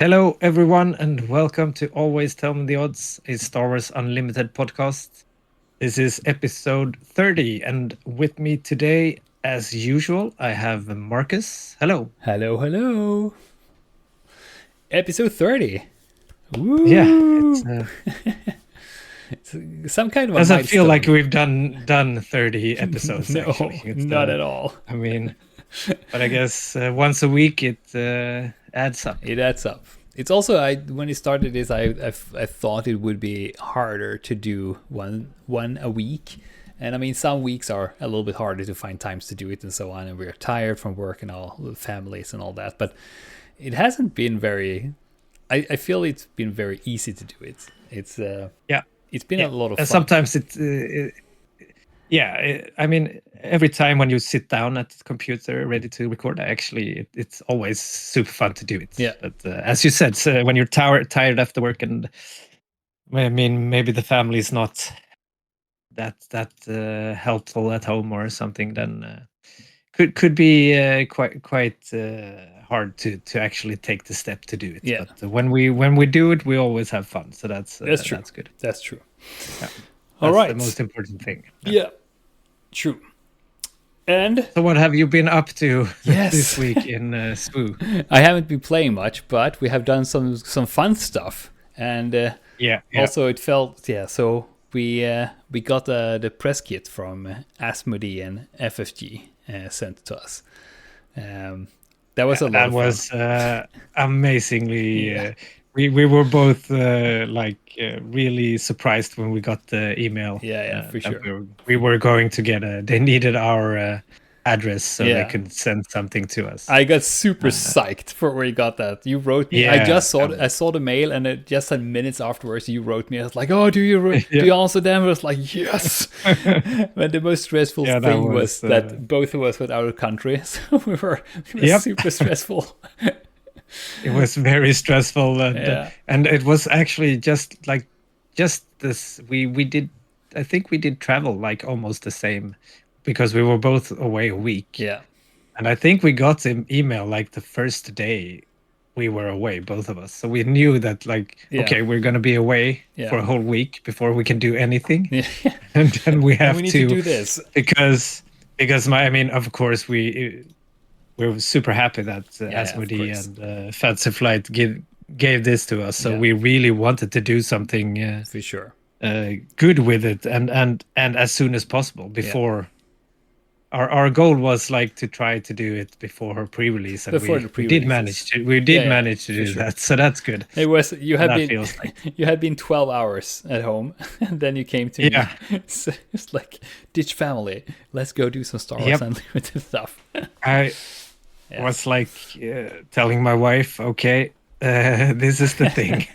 Hello, everyone, and welcome to Always Tell Me the Odds, a Star Wars Unlimited podcast. This is episode 30, and with me today, as usual, I have Marcus. Hello. Hello. Episode 30. Woo! Yeah, It's some kind of a doesn't feel milestone. like we've done 30 episodes. No, actually, not at all. I mean, but I guess once a week it adds up. It adds up. It's also when it started this, I thought it would be harder to do one a week, and I mean some weeks are a little bit harder to find times to do it and so on, and we're tired from work and all the families and all that. But it hasn't been very. I feel it's been very easy to do it. It's It's been a lot of fun. Sometimes I mean, every time when you sit down at the computer ready to record, it's always super fun to do it. Yeah. But as you said, so when you're tired after work, and I mean, maybe the family is not that helpful at home or something, then could be quite hard to actually take the step to do it. Yeah. But when we do it, we always have fun. So that's true. That's good. That's true. Yeah. All That's right. the most important thing. Yeah. True. And so what have you been up to Yes. this week in Spoo? I haven't been playing much, but we have done some fun stuff. And also it felt so we got the press kit from Asmodee and FFG sent to us. That was a lot That of was fun. amazingly. We were both really surprised when we got the email. For sure. We were going to get they needed our address so they could send something to us. I got super psyched for where you got that. You wrote me. I just saw the mail, and just some minutes afterwards, you wrote me. I was like, "Oh, do you answer them?" I was like, "Yes." But the most stressful thing was that both of us were out of country, so we were super stressful. It was very stressful, and it was actually just this. I think we did travel like almost the same, because we were both away a week. Yeah. And I think we got an email like the first day we were away, both of us. So we knew that okay, we're going to be away for a whole week before we can do anything. Yeah. And then we have need to do this. Because of course we're super happy that Asmodee and Fancy Flight gave this to us. So we really wanted to do something for sure good with it and as soon as possible before. Our goal was to try to do it before pre-release, and we did manage to do that. So that's good. It was you had been 12 hours at home, and then you came to me. So it's like, ditch family, let's go do some Star Wars Unlimited stuff. I was telling my wife, okay, this is the thing.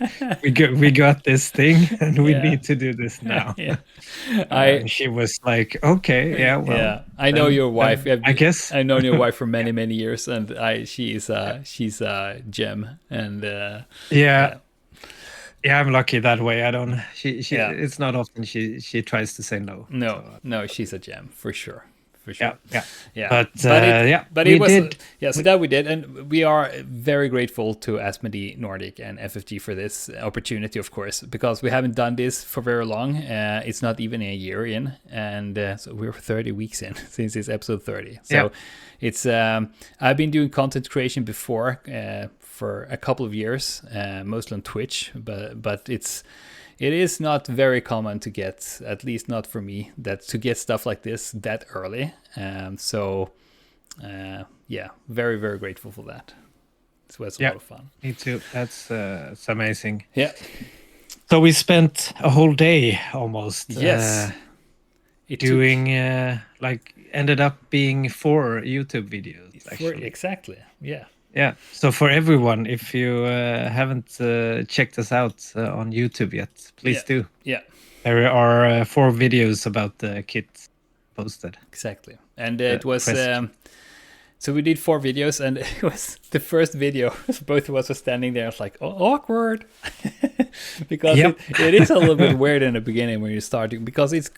we got this thing, and we need to do this now. She was like, okay, well. I know your wife. I guess I've known your wife for many years, and she's a gem. And I'm lucky that way. I don't. She. It's not often she tries to say no. No, she's a gem for sure. For sure. Yeah. But it was. So that we did, and we are very grateful to Asmodee Nordic and FFG for this opportunity, of course, because we haven't done this for very long. It's not even a year in, and so we're 30 weeks in since it's episode 30. So it's. I've been doing content creation before for a couple of years, mostly on Twitch, but it is not very common to get, at least not for me, to get stuff like this that early. Very, very grateful for that. It was a lot of fun. Me too. That's it's amazing. Yeah. So we spent a whole day almost. Yes. Ended up being 4 YouTube videos. Actually. Exactly. Yeah. Yeah. So for everyone, if you haven't checked us out on YouTube yet, please do. Yeah. There are 4 videos about the kit posted. Exactly. And it was so we did 4 videos, and it was the first video. Both of us were standing there. It's like, awkward, because it is a little bit weird in the beginning when you're starting, because it's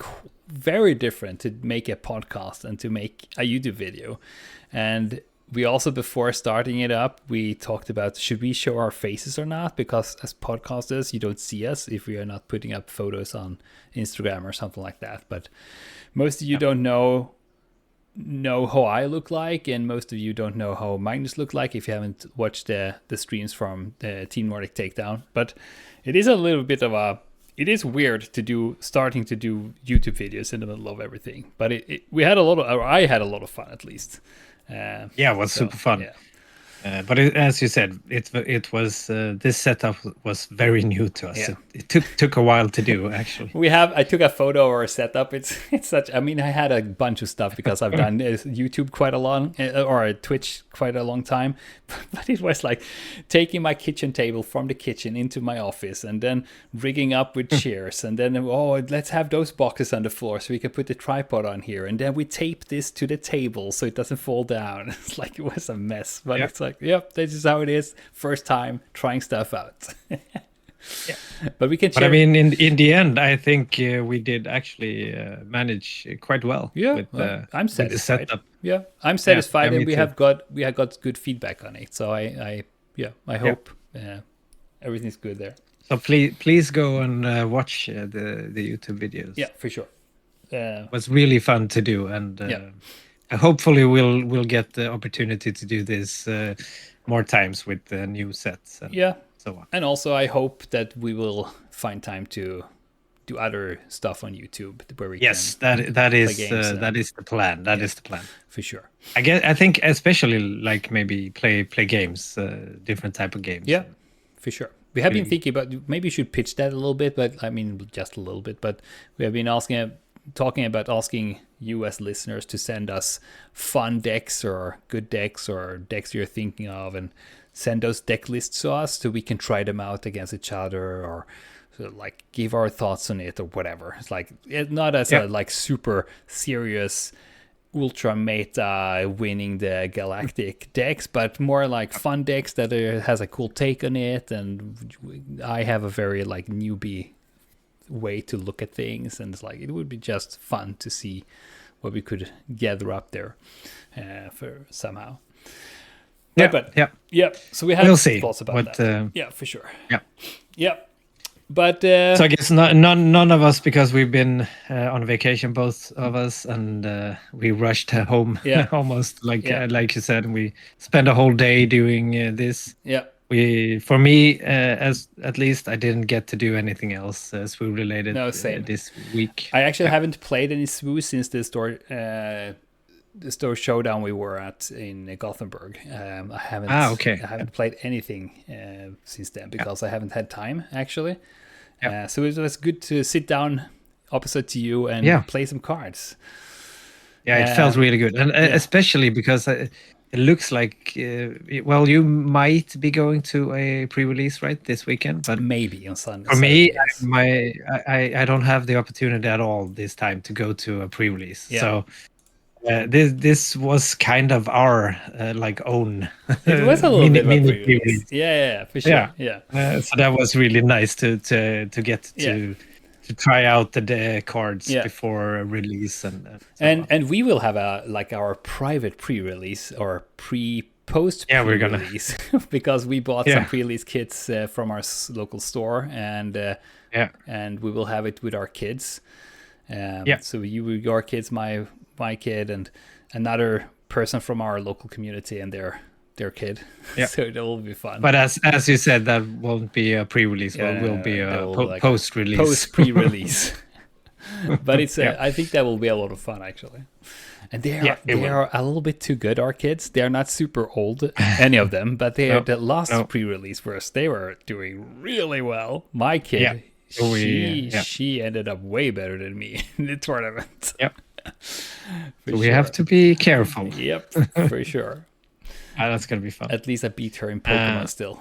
very different to make a podcast and to make a YouTube video. And we also, before starting it up, we talked about should we show our faces or not, because as podcasters you don't see us if we are not putting up photos on Instagram or something like that. But most of you don't know how I look like, and most of you don't know how Magnus look like if you haven't watched the streams from the Team Nordic Takedown. But it is a little bit of a, it is weird starting to do YouTube videos in the middle of everything. But we had a lot of, or I had a lot of fun at least. It was super fun. Yeah. But as you said, it was this setup was very new to us. Yeah. It took a while to do, actually. I took a photo or a setup. It's such. I mean, I had a bunch of stuff because I've done YouTube quite a long, or Twitch quite a long time. But it was like taking my kitchen table from the kitchen into my office, and then rigging up with chairs, and then let's have those boxes on the floor so we can put the tripod on here, and then we tape this to the table so it doesn't fall down. It's like it was a mess, but it's like. Yep, this is how it is. First time trying stuff out. But we can. But I mean, in the end, I think we did actually manage quite well. Yeah, I'm satisfied. With the setup. Yeah, I'm satisfied, and we have got good feedback on it. So I hope everything's good there. So please go and watch the YouTube videos. Yeah, for sure. It was really fun to do, and. Hopefully we'll get the opportunity to do this more times with the new sets and so on. And also I hope that we will find time to do other stuff on YouTube where we that is the plan. That is the plan for sure. I think especially like maybe play games, different type of games. Yeah, for sure. We have been thinking about maybe we should pitch that a little bit, but I mean just a little bit. But we have been talking about asking you as listeners to send us fun decks or good decks or decks you're thinking of, and send those deck lists to us so we can try them out against each other, or like give our thoughts on it or whatever. It's like not as a like super serious ultra meta winning the galactic decks, but more like fun decks that has a cool take on it, and I have a very like newbie way to look at things, and it's like it would be just fun to see what we could gather up there for somehow. So we have thoughts about that. Yeah, for sure. Yeah. But so I guess none of us, because we've been on vacation, both of us, and we rushed home almost like you said. We spent a whole day doing this. Yeah. For me, as at least, I didn't get to do anything else SWU related this week. I actually haven't played any SWU since the store showdown we were at in Gothenburg. I haven't played anything since then because I haven't had time actually. So it was good to sit down opposite to you and play some cards. Yeah, it felt really good, and especially because. It looks like, you might be going to a pre-release, right, this weekend? But maybe on Sunday. For me, I don't have the opportunity at all this time to go to a pre-release. Yeah. So this was kind of our own. It was a little bit of a pre-release. Yeah, for sure. Yeah. So that was really nice to get to try out the cards before release and we will have our private pre-release or post pre-release because we bought some pre-release kits from our local store, and we will have it with our kids. So your kids, my kid, and another person from our local community and their kid. So it will be fun. But as you said, that won't be a pre-release. Will be a post-release. Post pre-release. But it's I think that will be a lot of fun actually. And they are a little bit too good, our kids. They are not super old, any of them, but they are the last pre-release first. They were doing really well. My kid, she ended up way better than me in the tournament. So we have to be careful. Yep, for sure. That's gonna be fun. At least I beat her in Pokemon still.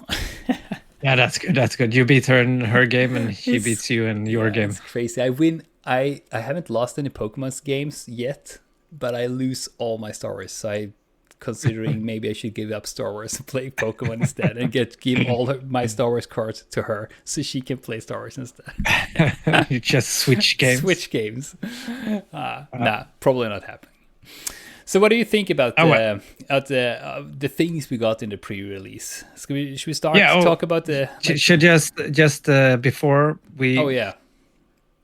Yeah, that's good. That's good. You beat her in her game, and she beats you in your game. It's crazy. I win. I haven't lost any Pokemon games yet, but I lose all my Star Wars. So I considering maybe I should give up Star Wars and play Pokemon instead, and give all my Star Wars cards to her so she can play Star Wars instead. You just switch games. Nah, probably not happening. So what do you think about the things we got in the pre-release? Should we start to talk about the? Should just before we. Oh yeah.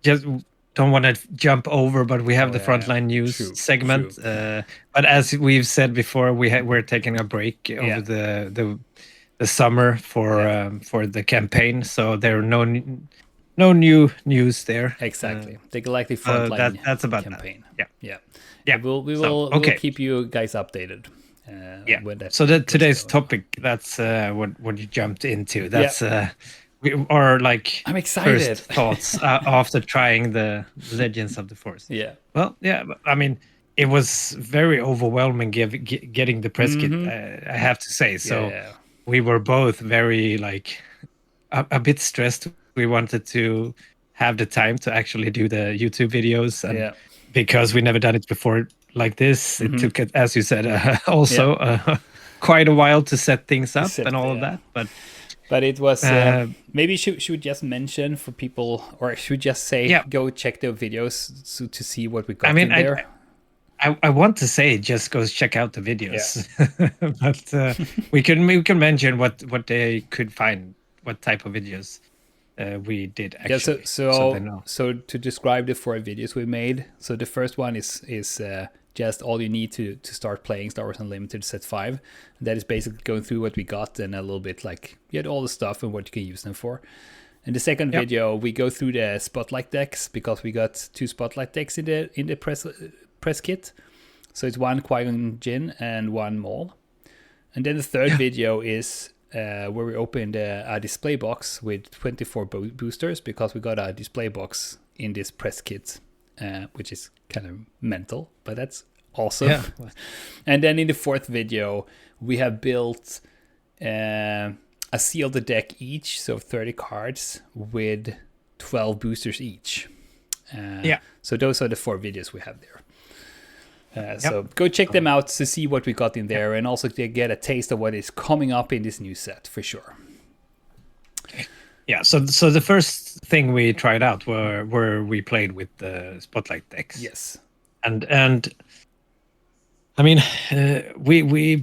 Just don't want to jump over, but we have the frontline news segment. But as we've said before, we're taking a break over the summer for the campaign, so there are no new news there. Exactly. The Galactic Frontline that's about campaign. That. Yeah. We'll keep you guys updated. So today's topic, that's what you jumped into. That's or like I'm excited. First thoughts after trying the Legends of the Force. Yeah. Well, yeah. I mean, it was very overwhelming getting the press kit. I have to say. So we were both very like a bit stressed. We wanted to have the time to actually do the YouTube videos, and because we never done it before like this, it took, as you said, also quite a while to set things up and all of that. But it was maybe should we just mention for people, or should we just say go check the videos to see what we got in there? I want to say just go check out the videos, but we can mention what they could find, what type of videos we did actually. So to describe the 4 videos we made. So the first one is just all you need to start playing Star Wars Unlimited Set 5. That is basically going through what we got and a little bit like all the stuff and what you can use them for. In the second video, we go through the Spotlight decks, because we got 2 Spotlight decks in the press kit. So it's 1 Qui-Gon Jinn and 1 Maul. And then the third video is where we opened a display box with 24 boosters, because we got a display box in this press kit. Which is kind of mental, but that's awesome. Yeah. And then in the fourth video, we have built a sealed deck each, so 30 cards with 12 boosters each. So those are the 4 videos we have there. So go check them out to see what we got in there, and also to get a taste of what is coming up in this new set for sure. Yeah, so the first thing we tried out were we played with the Spotlight decks. Yes, and I mean, we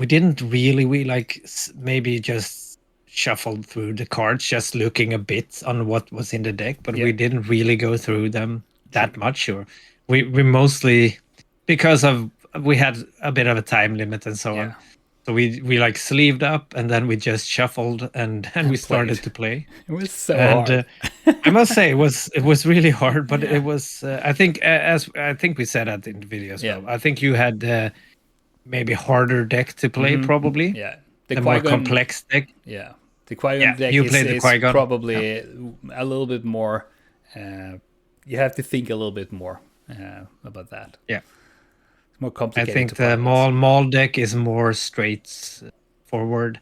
didn't really, we like maybe just shuffled through the cards, just looking a bit on what was in the deck, but we didn't really go through them that much. Or we mostly, because of we had a bit of a time limit and so on. So we like sleeved up, and then we just shuffled and we started to play. It was so hard. I must say it was really hard, but it was I think we said that in the video as well. I think you had maybe harder deck to play probably. Yeah, the more complex deck. Yeah, the Qui-Gon deck is probably a little bit more. You have to think a little bit more about that. Yeah. More complicated. I think the Maul deck is more straightforward,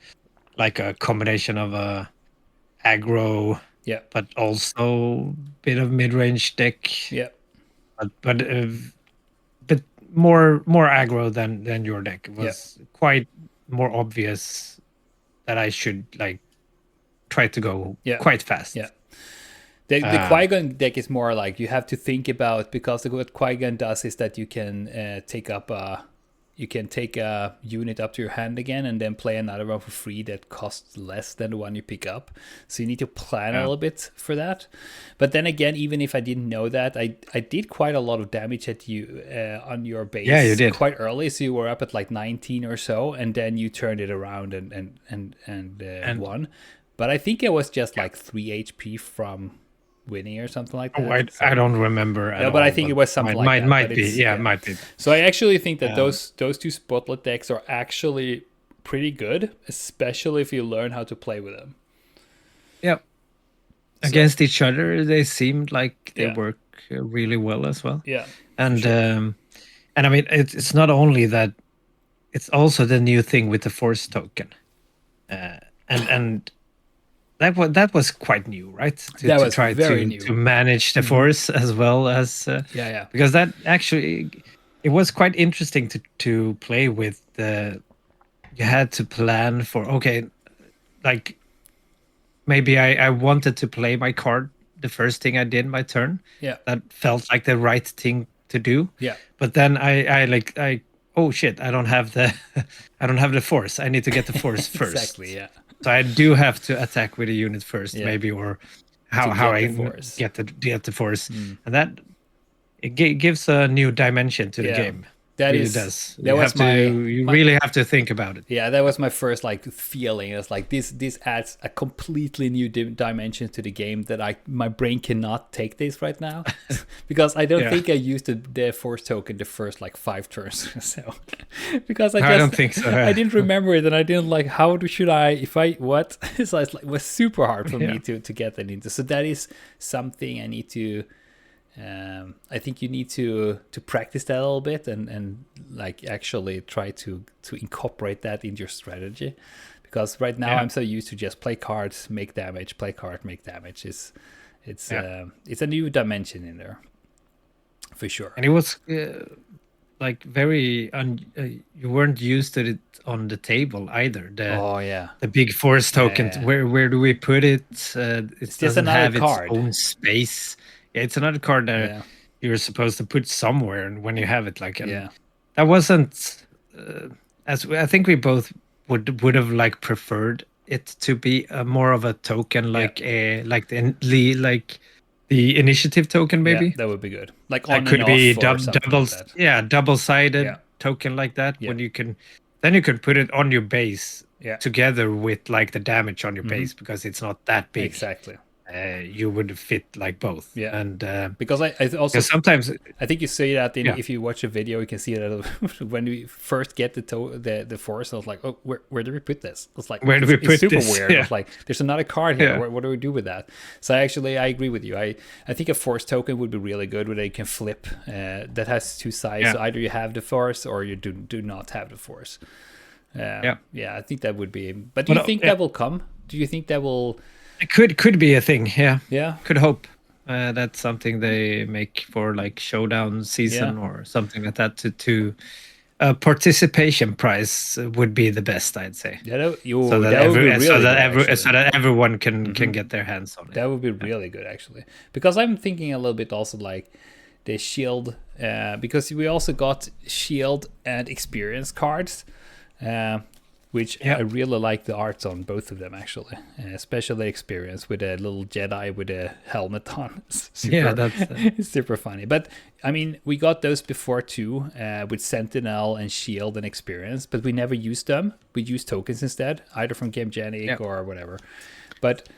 like a combination of a aggro, but also a bit of mid-range deck. But more aggro than your deck. It was quite more obvious that I should like try to go quite fast. Yeah. The Qui-Gon deck is more like you have to think about, because what Qui-Gon does is that you can take a unit up to your hand again, and then play another one for free that costs less than the one you pick up. So you need to plan a little bit for that. But then again, even if I didn't know that, I did quite a lot of damage at you on your base. Yeah, you did quite early. So you were up at like 19 or so, and then you turned it around and won. But I think it was just like 3 HP from winning or something like that. I don't remember. But I think it was something like that. Might be. Might be. So I actually think that those 2 Spotlight decks are actually pretty good, especially if you learn how to play with them. Yeah. Against each other, they seemed like they work really well as well. Yeah. And and I mean, it's not only that; it's also the new thing with the Force token, and. That was quite new, right? To try to manage the Force as well as because that actually it was quite interesting to play with. You had to plan for like maybe I wanted to play my card the first thing I did my turn. Yeah, that felt like the right thing to do. Yeah. But then I oh shit, I don't have the I don't have the force. I need to get the force first. Exactly. Yeah. So I do have to attack with a unit first, Yeah. maybe, or To how get I the force. get the force, and that it gives a new dimension to the game. That really is does. That was you really have to think about it. Yeah, that was my first like feeling. It's like this adds a completely new dimension to the game that my brain cannot take this right now because I don't think I used the force token the first like 5 turns. So because I don't think so. I didn't remember it, and I didn't like should I if I what so it's like, it was super hard for me to get that into. So that is something I need to. I think you need to practice that a little bit and like actually try to incorporate that into your strategy, because right now I'm so used to just play cards, make damage, play card, make damage. It's a new dimension in there for sure. And it was like very you weren't used to it on the table either. The big force token. Where do we put it? It doesn't have its own space. Yeah, it's another card that you're supposed to put somewhere, and when you have it, like, that wasn't as I think we both would have like preferred it to be more of a token, like the initiative token, maybe. Yeah, that would be good. Like that on could and be off double-sided token like that. When you can put it on your base together with like the damage on your base, because it's not that big. Exactly. You would fit like both. Yeah, and because I also sometimes I think you see that if you watch a video, you can see that when we first get the force, I was like, oh, where do we put this? It's like, where do we put super this? weird. It's like there's another card here. What do we do with that? So I agree with you. I think a force token would be really good, where they can flip. That has 2 sides. So either you have the force or you do not have the force. I think that would be. But do you think that will come? Do you think that will? It could be a thing, yeah. Could hope that's something they make for like showdown season or something like that. To a participation prize would be the best, I'd say. So that everyone can get their hands on it. That would be really good, actually, because I'm thinking a little bit also like the shield, because we also got shield and experience cards. Which I really like the arts on both of them, actually. Especially experience with a little Jedi with a helmet on. It's super funny. But I mean, we got those before too, with Sentinel and Shield and experience, but we never used them. We used tokens instead, either from Game Genic or whatever. But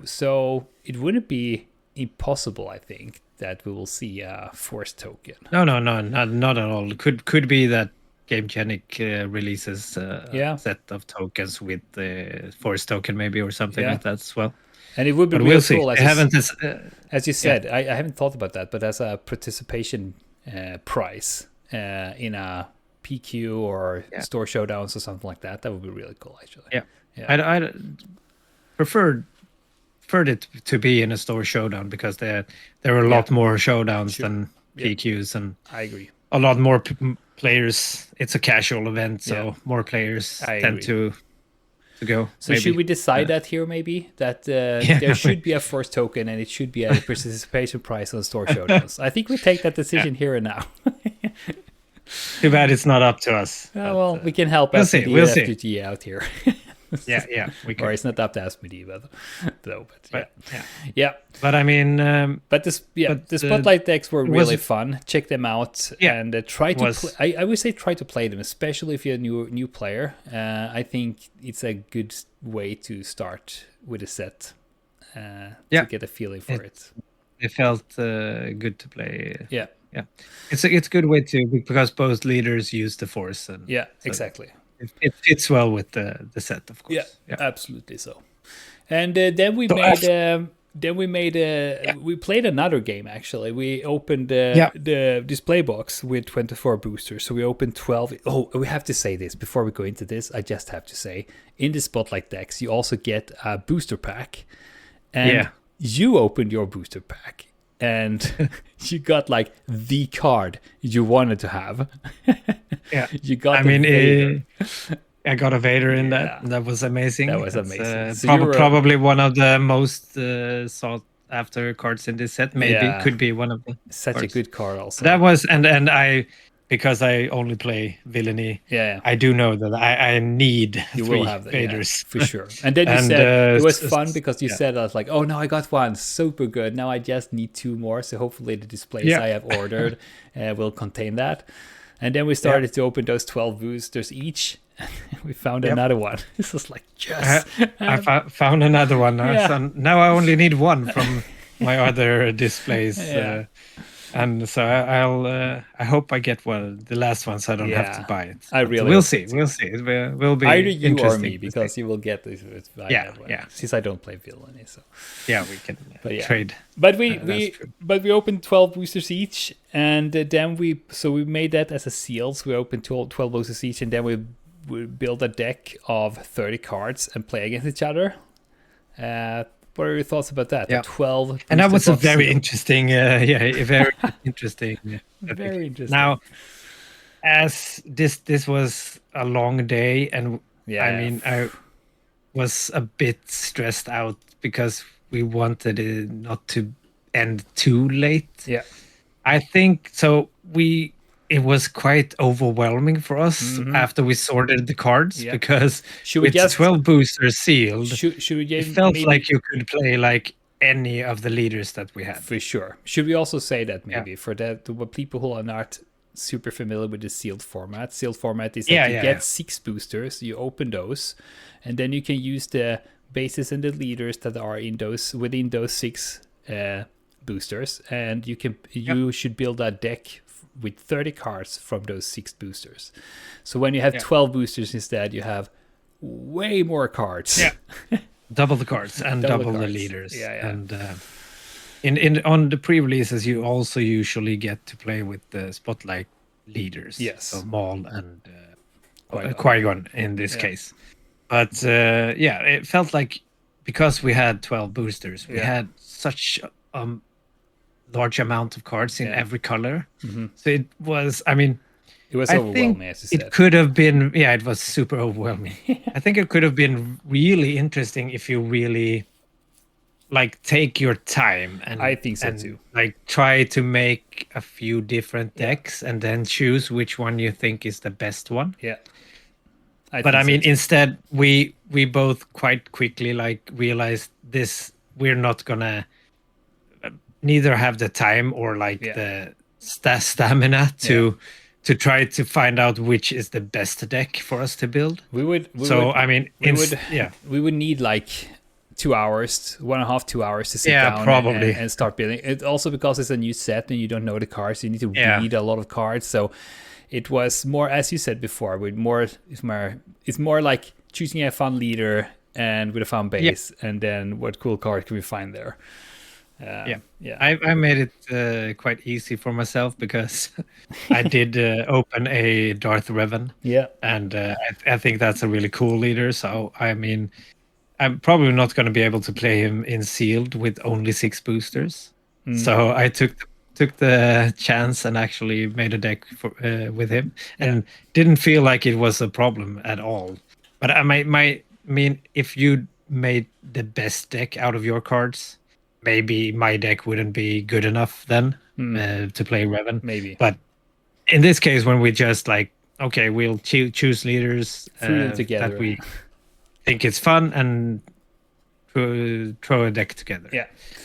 so it wouldn't be impossible, I think, that we will see a Force token. No, not at all. Could be that Game Genic releases a set of tokens with the Force token, maybe, or something like that as well. And it would be really cool. As you said, yeah. I haven't thought about that, but as a participation prize in a PQ or store showdowns or something like that, that would be really cool, actually. Yeah. I preferred it to be in a store showdown, because there are a lot more showdowns than PQs, and I agree. A lot more players. It's a casual event, so more players tend to go. So maybe. Should we decide that here, maybe? That there should be a Force token, and it should be a participation prize on store showdowns. I think we take that decision here and now. Too bad it's not up to us. Well, we can help Asmodee FFG out here. We can. Or it's not up to Asmodee, but But I mean, the spotlight decks were really fun. Check them out and try to. I would say try to play them, especially if you're a new player. I think it's a good way to start with a set to get a feeling for it. It felt good to play. Yeah. It's a good way to, because both leaders use the Force. And exactly. It fits well with the set, of course. Yeah, absolutely so. And then we we played another game, actually. We opened the display box with 24 boosters. So we opened 12. Oh, we have to say this before we go into this. I just have to say, in the Spotlight decks, you also get a booster pack. And you opened your booster pack. And you got like the card you wanted to have. You got Vader. I got a Vader in that. That was amazing. That was amazing. So probably one of the most sought after cards in this set. Maybe could be one of the such cards. a good card also. That was and I, because I only play villainy. I do know that I need you 3 will have that, Vaders for sure. And then you said it was fun because you said, I was like, oh no, I got one, super good. Now I just need 2 more. So hopefully the displays I have ordered will contain that. And then we started to open those 12 boosters each. We found another one. This was like, yes. I found another one. So now I only need 1 from my other displays. And so I hope I get the last one, so I don't have to buy it. I really we'll see. We'll see. It will be either you or me, to because you will get this. Since I don't play villainy, so we can trade. But we opened 12 boosters each, and then we made that as a seal. So we opened 12 boosters each, and then we build a deck of 30 cards and play against each other. What are your thoughts about that? 12, and that was a very interesting, very interesting. Very interesting. Now, as this was a long day, and I mean, I was a bit stressed out because we wanted it not to end too late. I think so. It was quite overwhelming for us after we sorted the cards, because with 12 boosters sealed, it felt like you could play like any of the leaders that we had. For sure. Should we also say that maybe for that, to people who are not super familiar with the sealed format is that you get 6 boosters, you open those, and then you can use the bases and the leaders that are within those 6 boosters, and you should build a deck with 30 cards from those 6 boosters. So when you have 12 boosters instead, you have way more cards. Double the cards and double the leaders. And on the pre-releases, you also usually get to play with the spotlight leaders. So Maul and Qui-Gon in this case. But it felt like, because we had 12 boosters, we had such large amount of cards in every color. So it was, I mean, it was overwhelming, as you said. It could have been, it was super overwhelming. I think it could have been really interesting if you really like take your time and I think so too. Like try to make a few different decks and then choose which one you think is the best one. But I mean, instead we both quite quickly like realized this, we're not gonna neither have the time or like the stamina to try to find out which is the best deck for us to build. We would need like 2 hours, 1.5, 2 hours to sit down probably. And start building it. Also because it's a new set and you don't know the cards, you need to read a lot of cards. So it was more, as you said before, it's more like choosing a fun leader and with a fun base, and then what cool card can we find there. I made it quite easy for myself because I did open a Darth Revan. And I think that's a really cool leader. So I mean, I'm probably not going to be able to play him in sealed with only 6 boosters. So I took the chance and actually made a deck with him, and didn't feel like it was a problem at all. But I mean, if you made the best deck out of your cards, maybe my deck wouldn't be good enough then to play Revan. Maybe. But in this case, when we just like, okay, we'll choose leaders together that we think it's fun and throw a deck together.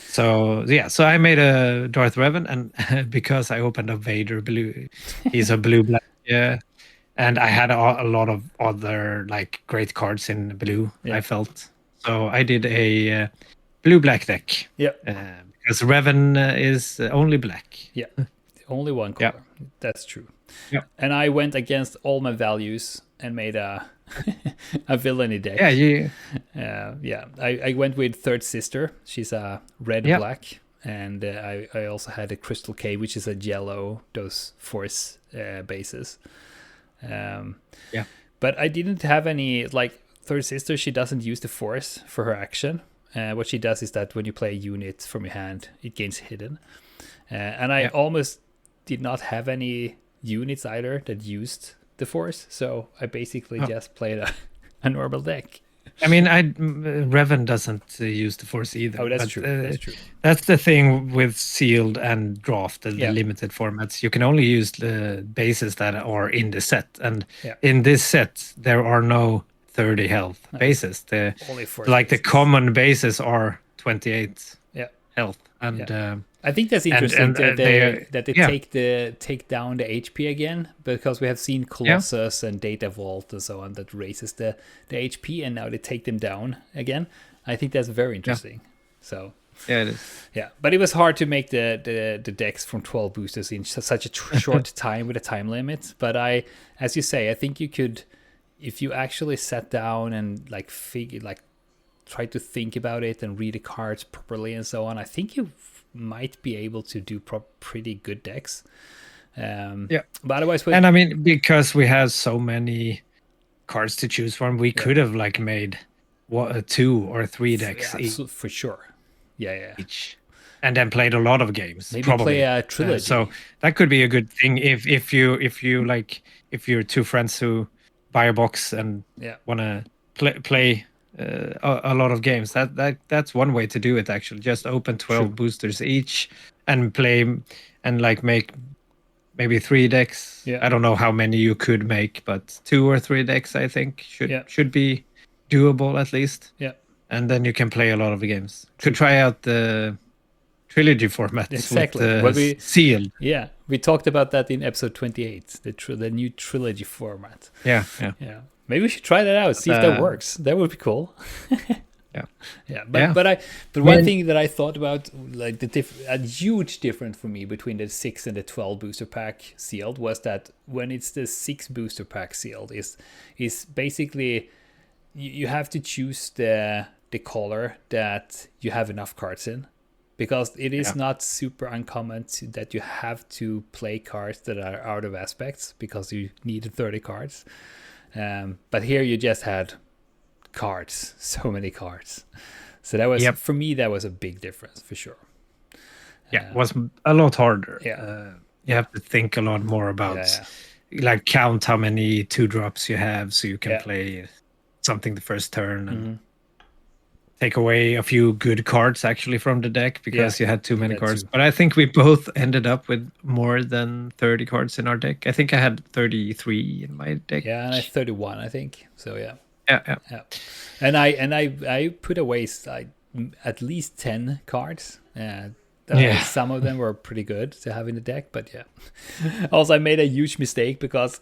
So I made a Darth Revan, and because I opened a Vader blue, he's a blue-black. And I had a lot of other like great cards in blue, I felt. So I did a blue-black deck. Because Revan is only black. Only one color. That's true. And I went against all my values and made a villainy deck. I went with Third Sister. She's a red-black. And I also had a Crystal K, which is a yellow, those Force bases. But I didn't have any, like, Third Sister, she doesn't use the Force for her action. What she does is that when you play a unit from your hand, it gains hidden. And I almost did not have any units either that used the Force. So I basically just played a normal deck. I mean, Revan doesn't use the Force either. Oh, that's true. That's true. That's the thing with sealed and draft, the Yeah. limited formats. You can only use the bases that are in the set, and Yeah. in this set there are no 30 health bases. Only like bases. the common bases are 28 health, and I think that's interesting that they take down the HP again, because we have seen Colossus and Data Vault and so on that raises the HP, and now they take them down again. I think that's very interesting. So yeah, it is. Yeah, but it was hard to make the decks from 12 boosters in such a short time with a time limit. But as you say, I think you could, if you actually sat down and try to think about it and read the cards properly and so on, I think you might be able to do pretty good decks. But otherwise, and I mean, because we have so many cards to choose from, we could have made 2 or 3 decks for sure. Yeah. Each, and then played a lot of games. Maybe probably play a trilogy. So that could be a good thing if you're two friends who buy a box and want to play a lot of games. That's one way to do it. Actually, just open 12 boosters each and play and make maybe 3 decks. I don't know how many you could make, but 2 or 3 decks I think should be doable at least. And then you can play a lot of games. Could try out the trilogy format. Exactly. With sealed. Yeah, we talked about that in episode 28, the new trilogy format. Yeah. Maybe we should try that out, see if that works. That would be cool. But one thing that I thought about, a huge difference for me between the 6 and the 12 booster pack sealed, was that when it's the 6 booster pack sealed, is basically you have to choose the color that you have enough cards in, because it is not super uncommon that you have to play cards that are out of aspects because you need 30 cards. But here you just had cards, so many cards. So that was for me, that was a big difference for sure. It was a lot harder. You have to think a lot more about count how many 2-drops you have so you can play something the first turn and take away a few good cards actually from the deck because you had too many cards. But I think we both ended up with more than 30 cards in our deck. I think I had 33 in my deck. Yeah, and I had 31, I think. So yeah. And I put away at least 10 cards. Some of them were pretty good to have in the deck, but also I made a huge mistake because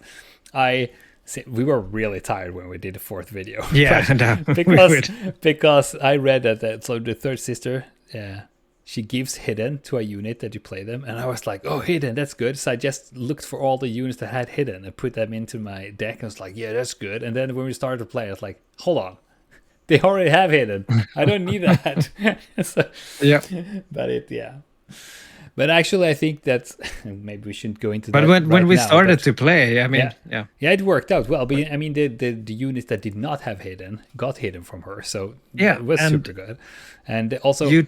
we were really tired when we did the 4th video. Because I read that so the third sister, she gives hidden to a unit that you play them, and I was like, oh, hidden, that's good. So I just looked for all the units that had hidden and put them into my deck, and I was like, yeah, that's good. And then when we started to play, I was like, hold on, they already have hidden. I don't need that. But actually, I think that's maybe we shouldn't go into that. But when we started to play, I mean, it worked out well. But I mean, the units that did not have hidden got hidden from her, so it was super good. And also, you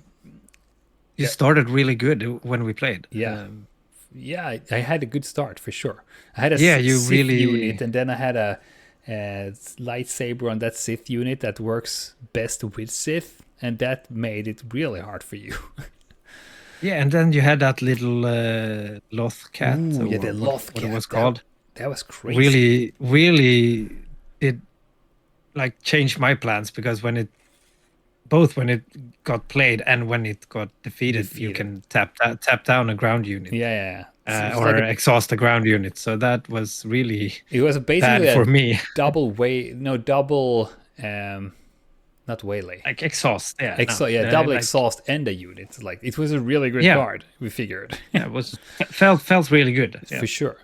started really good when we played. I had a good start for sure. I had a Sith unit, and then I had a lightsaber on that Sith unit that works best with Sith, and that made it really hard for you. Yeah, and then you had that little LOF cat. The LOF cat. What it was called. That was crazy. Really did change my plans, because when it got played and when it got defeated. You can tap down a ground unit. Or exhaust a ground unit. So that was really bad for me. Not waylay. Exhaust, double exhaust and a unit. It was a really good card, we figured. It was felt really good. For sure.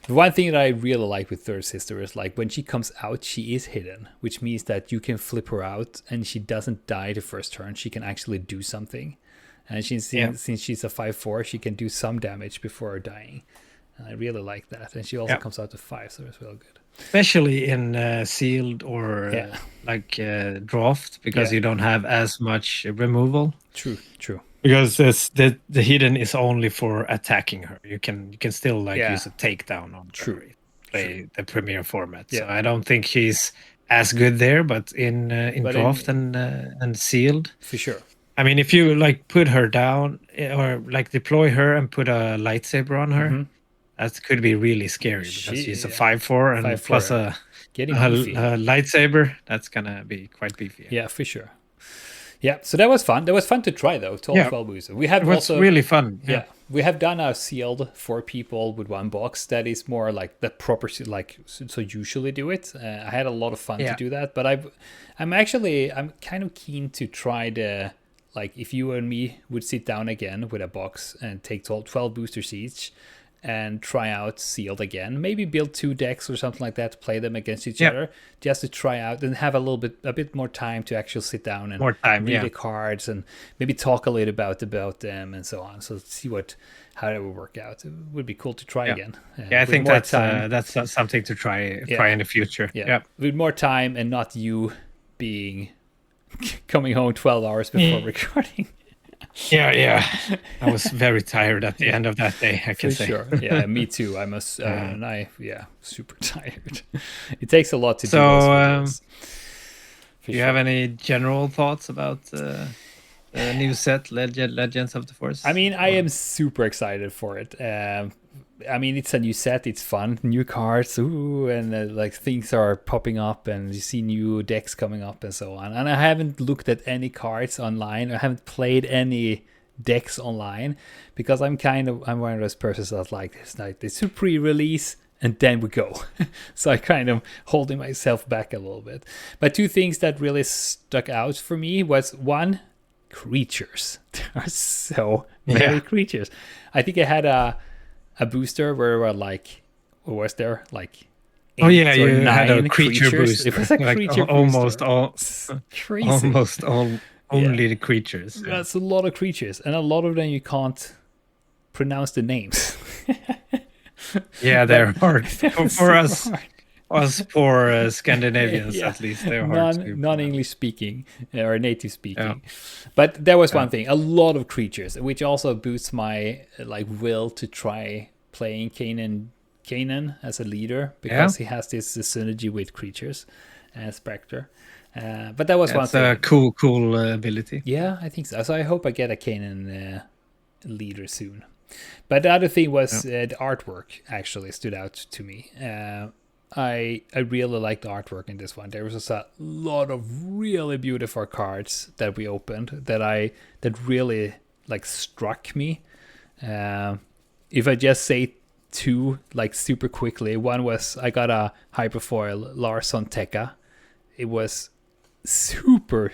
The one thing that I really like with Third Sister is when she comes out, she is hidden, which means that you can flip her out and she doesn't die the first turn. She can actually do something. And since she's a 5/4, she can do some damage before dying. And I really like that. And she also comes out to 5, so it's real good. Especially in sealed or draft, because you don't have as much removal. True. Because the hidden is only for attacking her. You can still use a takedown on her. Play the premier format. So I don't think she's as good there, but in draft and sealed, for sure. I mean, if you like put her down or like deploy her and put a lightsaber on her, that could be really scary because she's a 5/4 and 5/4, plus a lightsaber. That's gonna be quite beefy. Yeah, for sure. Yeah, so that was fun. That was fun to try though. 12 booster. We have really fun. Yeah, we have done a sealed for people with one box. That is more like the proper like so usually do it. I had a lot of fun to do that, but I'm kind of keen to try the like if you and me would sit down again with a box and take 12 boosters each and try out sealed again, maybe build 2 decks or something like that to play them against each other, just to try out and have a bit more time to actually sit down and read the cards and maybe talk a little about them and so on. So see how that would work out. It would be cool to try again. I think that's something to try in the future. With more time and not you being coming home 12 hours before recording. Yeah. I was very tired at the end of that day, I can say. Sure. Yeah, me too. I must, super tired. It takes a lot to do this. Do you have any general thoughts about the new set, Legends of the Force? I mean, I am super excited for it. I mean, it's a new set. It's fun. New cards, and like things are popping up, and you see new decks coming up, and so on. And I haven't looked at any cards online. I haven't played any decks online because I'm one of those persons that's like it's a pre-release and then we go. So I kind of holding myself back a little bit. But 2 things that really stuck out for me was one, creatures. There are so many creatures. I think I had a booster where we were like, what was there? Like 8 you had a creature booster. It was a creature almost booster. Almost all only the creatures. That's a lot of creatures, and a lot of them you can't pronounce the names. They're hard for us. Us poor Scandinavians, at least they're hard. Non-English speaking or native speaking. But there was one thing: a lot of creatures, which also boosts my will to try playing Kanan as a leader because he has this synergy with creatures and Spectre. But that was one thing. It's a cool ability. Yeah, I think so. So I hope I get a Kanan leader soon. But the other thing was the artwork actually stood out to me. I really liked the artwork in this one. There was just a lot of really beautiful cards that we opened that really struck me. If I just say 2 super quickly, one was I got a hyperfoil Larson Tekka. It was super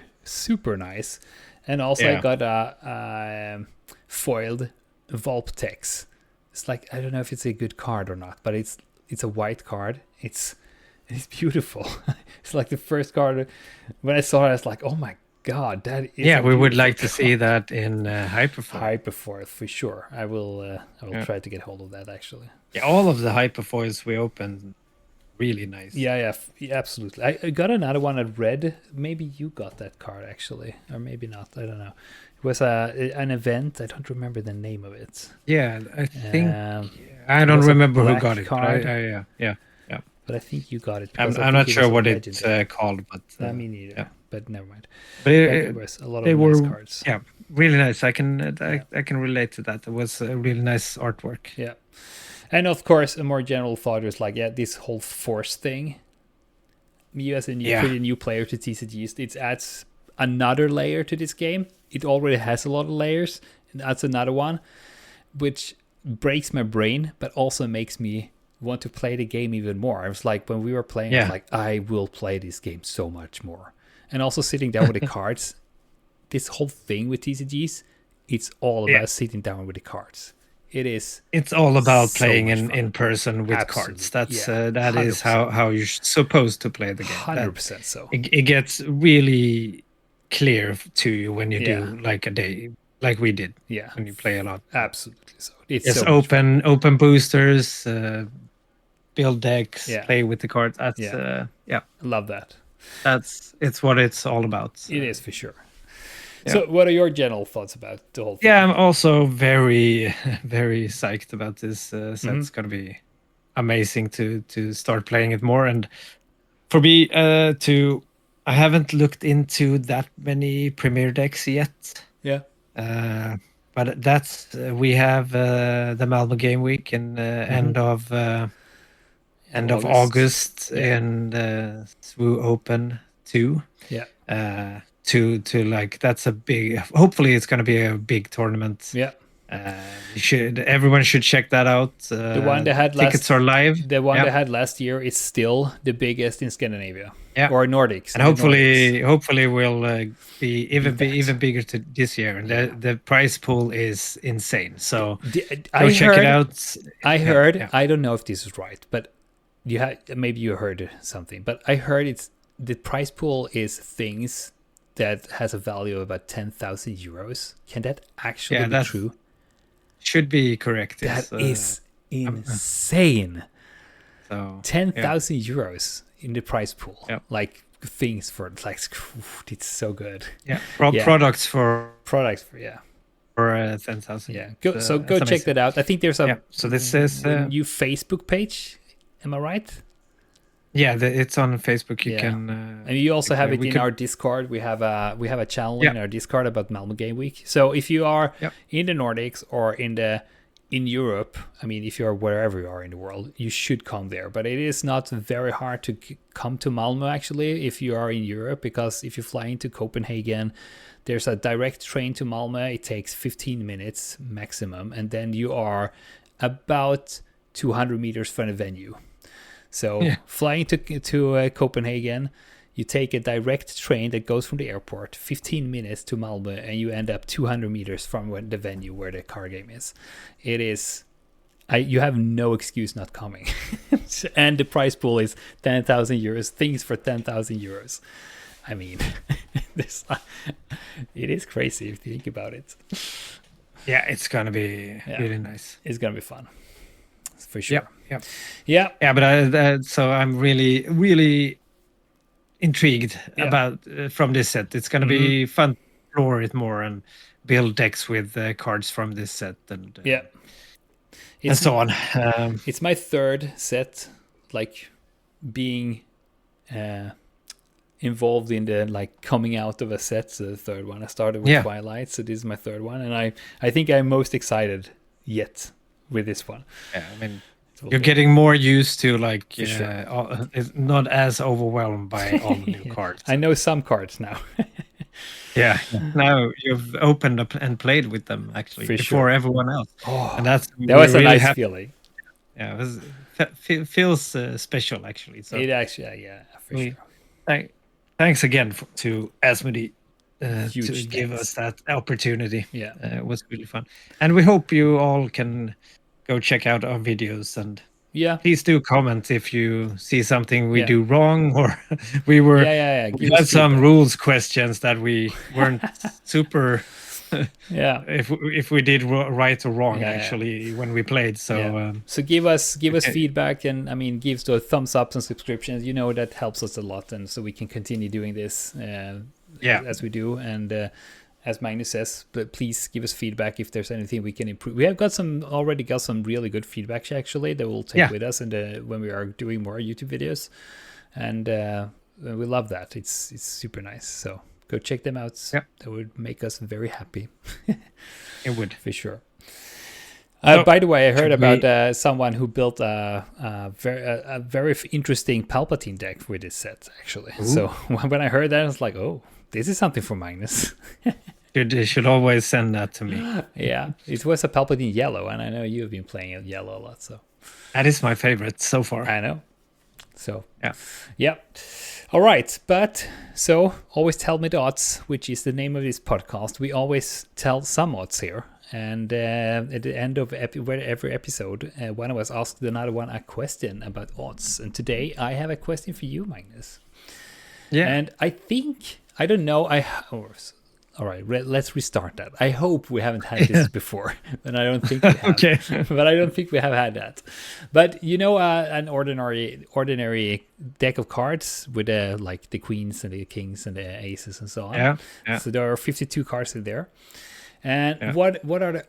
nice, and also I got a foiled Volptex. It's I don't know if it's a good card or not, but it's a white card. It's beautiful. It's the first card when I saw it, I was like, oh my god, that is we would like to see that in hyperfoil. Hyperfoil for sure. I will try to get hold of that actually. All of the hyperfoils we opened really nice. Yeah, absolutely. I got another one at red. Maybe you got that card actually, or maybe not. I don't know. It was an event. I don't remember the name of it. Yeah, I think I don't remember who got it. Yeah. But I think you got it. I'm not sure what it's called, but me neither. Yeah. But never mind. But it was a lot of nice cards. Yeah, really nice. I can relate to that. It was a really nice artwork. Yeah. And of course, a more general thought is this whole Force thing. You as a pretty new player to TCGs, it adds another layer to this game. It already has a lot of layers, and adds another one, which breaks my brain, but also makes me want to play the game even more. I was when we were playing, I was I will play this game so much more. And also sitting down with the cards, this whole thing with TCGs, it's all about sitting down with the cards. It's all about playing in person with cards. That is how you're supposed to play the game. 100% so. It gets really clear to you when you do a day like we did. Yeah, when you play a lot. Absolutely so. It's so open boosters, build decks, play with the cards. That's I love that. It's what it's all about. So. It is for sure. So what are your general thoughts about the whole thing? Yeah, I'm also very, very psyched about this set. It's going to be amazing to start playing it more. And For me, I haven't looked into that many Premier decks yet. Yeah. But that's we have the Malmo Game Week in end of August and Swoo Open 2. Yeah. To like that's a big. Hopefully, it's going to be a big tournament. Yeah. Everyone should check that out. The one they had tickets are live. The one they had last year is still the biggest in Scandinavia. Yeah. Or Nordics. And hopefully will be even bigger this year. And the prize pool is insane. So go check it out. I heard. I don't know if this is right, but maybe you heard something. But I heard the prize pool is things that has a value of about 10,000 euros. Can that actually be true? Should be correct. That is insane. So 10,000 euros in the prize pool. Like things for like it's so good. Yeah. Products for 10,000. Yeah. Go check that out. I think there's a so this is a new Facebook page. Am I right? Yeah, it's on Facebook. You can, and you also have it in our Discord. We have a channel in our Discord about Malmo Game Week. So if you are in the Nordics or in Europe, I mean, if you are wherever you are in the world, you should come there. But it is not very hard to come to Malmo actually if you are in Europe, because if you fly into Copenhagen, there's a direct train to Malmo. It takes 15 minutes maximum, and then you are about 200 meters from the venue. So flying to Copenhagen, you take a direct train that goes from the airport, 15 minutes to Malmo, and you end up 200 meters from the venue where the card game is. It is, you have no excuse not coming. And the prize pool is 10,000 euros, things for 10,000 euros. I mean, it is crazy if you think about it. Yeah, it's going to be really nice. It's going to be fun. For sure. Yeah. But so I'm really intrigued about from this set. It's going to be fun to explore it more and build decks with cards from this set and and so on. It's my third set, like being involved in the like coming out of a set. So the third one I started with Twilight, so this is my third one, and I think I'm most excited yet with this one. Yeah, I mean, you're getting more used to like not as overwhelmed by all the new cards. I know some cards now. Now you've opened up and played with them actually before everyone else. And that was a nice feeling. Yeah, it feels special actually. So it actually, for sure. Thanks again to Asmodee to give us that opportunity. It was really fun, and we hope you all can go check out our videos, and please do comment if you see something we do wrong, or we had some rules questions that we weren't super if we did right or wrong actually when we played. So so give us feedback, and I mean give us thumbs ups and subscriptions. You know, that helps us a lot, and so we can continue doing this as we do. And as Magnus says, but please give us feedback if there's anything we can improve. We have already got some really good feedback actually that we'll take with us when we are doing more YouTube videos, and we love that. It's super nice. So go check them out. That would make us very happy. It would for sure. By the way, I heard about someone who built a very interesting Palpatine deck with this set actually. Ooh. So when I heard that, I was like, oh, this is something for Magnus. You should always send that to me. Yeah, it was a Palpatine yellow, and I know you've been playing it yellow a lot. So that is my favorite so far. I know. So yeah. All right, but so always tell me the odds, which is the name of this podcast. We always tell some odds here, and at the end of every episode, one of us asks another one a question about odds. And today I have a question for you, Magnus. Yeah, and I don't know. All right, let's restart that. I hope we haven't had this before, and I don't think we have. Okay. But I don't think we have had that. But you know, an ordinary deck of cards with like the queens and the kings and the aces and so on. Yeah. So there are 52 cards in there. And what are the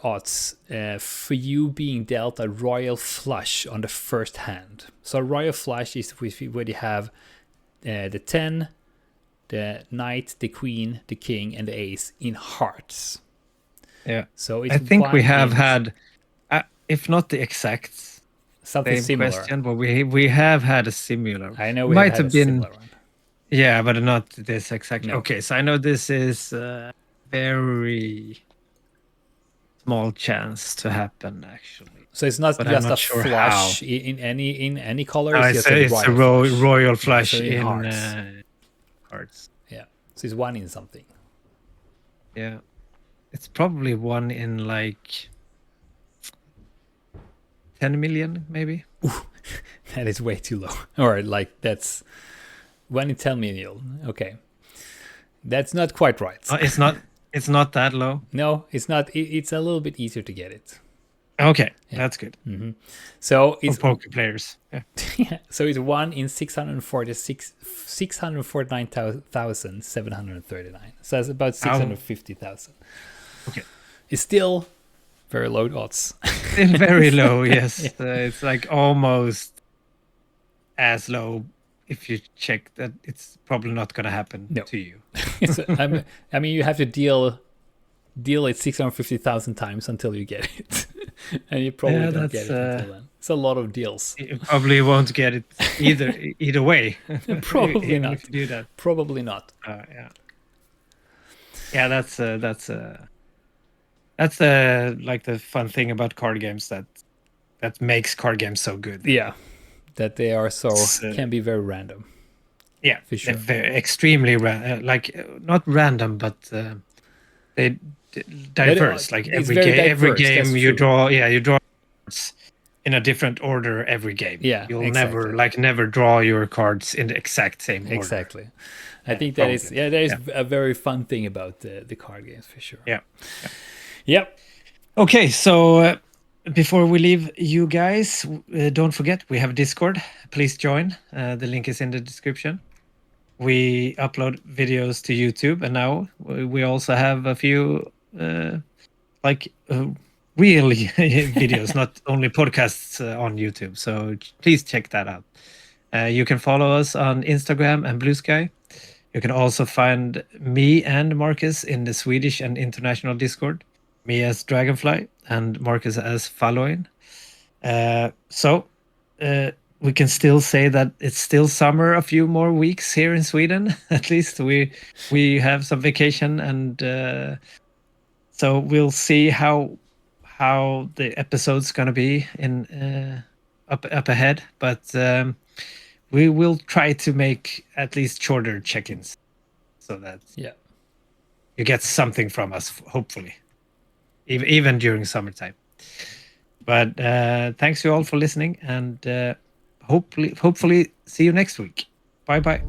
odds for you being dealt a royal flush on the first hand? So royal flush is where you have the 10, the knight, the queen, the king, and the ace in hearts. Yeah. So it's I think we have had, if not the exact something same similar question, but we have had a similar. I know it we might have have been similar one. Yeah, but not this exactly. No. Okay, so I know this is a very small chance to happen, actually. So it's not but just I'm not a sure flush how. in any color. No, It's just it's a royal flush so in in hearts. Hearts. Yeah, so it's one in something. Yeah, it's probably one in like 10 million, maybe. Ooh, that is way too low. Or like that's 1 in 10 million. Okay, that's not quite right. It's not. It's not that low. No, it's not. It's a little bit easier to get it. Okay, that's good. Mm-hmm. So it's for poker players. Yeah. yeah, so it's 1 in 649,739. So that's about 650,000. Okay, it's still very low odds. Still very low. Yes, it's like almost as low. If you check that, it's probably not going to happen to you. I mean, you have to deal it 650,000 times until you get it. And you probably don't get it until then. It's a lot of deals. You probably won't get it either way. Probably not. If you do that. Probably not. Yeah, that's like the fun thing about card games that makes card games so good. Yeah, that they are can be very random. Yeah, for sure. They're extremely like not random, but they diverse. Like every game you draw cards in a different order every game. Yeah, you'll never draw your cards in the exact same order. Exactly. I think that is a very fun thing about the card games for sure. Yeah. Okay, so before we leave you guys, don't forget we have Discord. Please join. The link is in the description. We upload videos to YouTube, and now we also have a few real videos, not only podcasts on YouTube. So please check that out. You can follow us on Instagram and Blue Sky. You can also find me and Marcus in the Swedish and international Discord. Me as Dragonfly and Marcus as Falloin. We can still say that it's still summer a few more weeks here in Sweden. At least we have some vacation, and so we'll see how the episode's gonna be in up ahead. But we will try to make at least shorter check-ins so that you get something from us, hopefully, even during summertime. But thanks you all for listening, and hopefully see you next week. Bye bye.